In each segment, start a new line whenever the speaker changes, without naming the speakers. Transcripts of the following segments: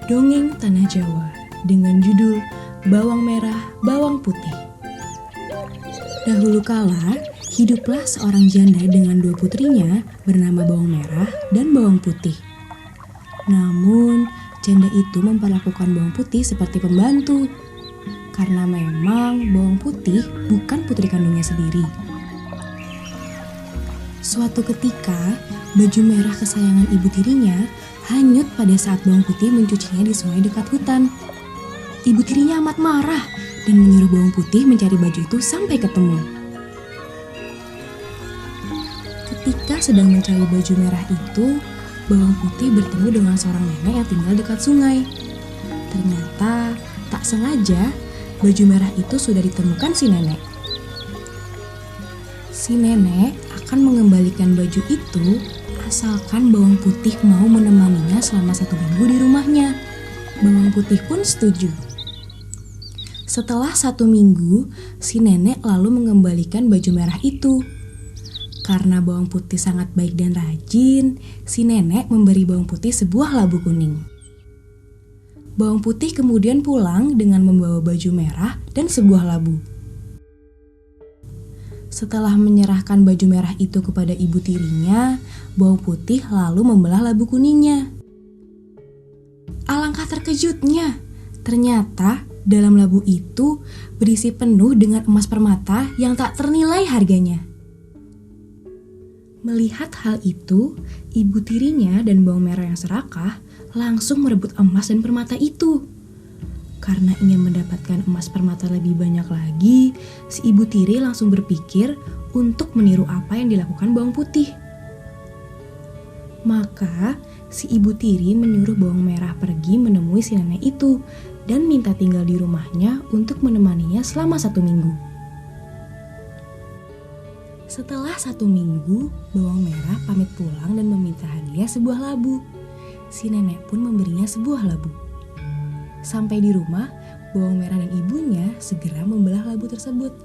Dongeng Tanah Jawa dengan judul Bawang Merah, Bawang Putih. Dahulu kala, hiduplah seorang janda dengan dua putrinya bernama Bawang Merah dan Bawang Putih. Namun, janda itu memperlakukan Bawang Putih seperti pembantu, karena memang Bawang Putih bukan putri kandungnya sendiri. Suatu ketika, baju merah kesayangan ibu tirinya hanyut pada saat Bawang Putih mencucinya di sungai dekat hutan. Ibu tirinya amat marah dan menyuruh Bawang Putih mencari baju itu sampai ketemu. Ketika sedang mencari baju merah itu, Bawang Putih bertemu dengan seorang nenek yang tinggal dekat sungai. Ternyata, tak sengaja, baju merah itu sudah ditemukan si nenek. Si nenek akan mengembalikan baju itu asalkan Bawang Putih mau menemaninya selama 1 minggu di rumahnya. Bawang Putih pun setuju. Setelah 1 minggu, si nenek lalu mengembalikan baju merah itu. Karena Bawang Putih sangat baik dan rajin, si nenek memberi Bawang Putih sebuah labu kuning. Bawang Putih kemudian pulang dengan membawa baju merah dan sebuah labu. Setelah menyerahkan baju merah itu kepada ibu tirinya, Bawang Putih lalu membelah labu kuningnya. Alangkah terkejutnya, ternyata dalam labu itu berisi penuh dengan emas permata yang tak ternilai harganya. Melihat hal itu, ibu tirinya dan Bawang Merah yang serakah langsung merebut emas dan permata itu. Karena ingin mendapatkan emas permata lebih banyak lagi, si ibu tiri langsung berpikir untuk meniru apa yang dilakukan Bawang Putih. Maka, si ibu tiri menyuruh Bawang Merah pergi menemui si nenek itu dan minta tinggal di rumahnya untuk menemaninya selama 1 minggu. Setelah 1 minggu, Bawang Merah pamit pulang dan meminta hadiah sebuah labu. Si nenek pun memberinya sebuah labu. Sampai di rumah, Bawang Merah dan ibunya segera membelah labu tersebut.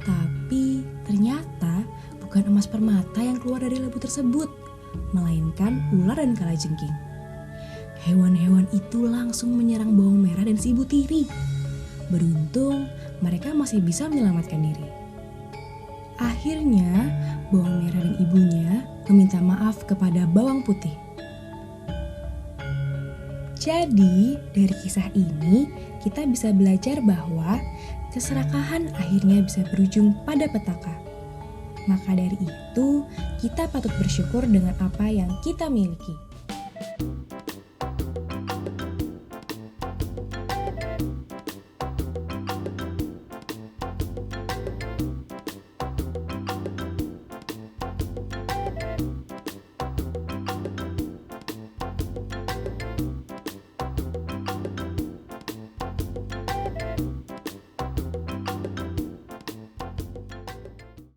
Tapi ternyata bukan emas permata yang keluar dari labu tersebut, melainkan ular dan kalajengking. Hewan-hewan itu langsung menyerang Bawang Merah dan si ibu tiri. Beruntung, mereka masih bisa menyelamatkan diri. Akhirnya, Bawang Merah dan ibunya meminta maaf kepada Bawang Putih. Jadi, dari kisah ini, kita bisa belajar bahwa keserakahan akhirnya bisa berujung pada petaka. Maka dari itu, kita patut bersyukur dengan apa yang kita miliki.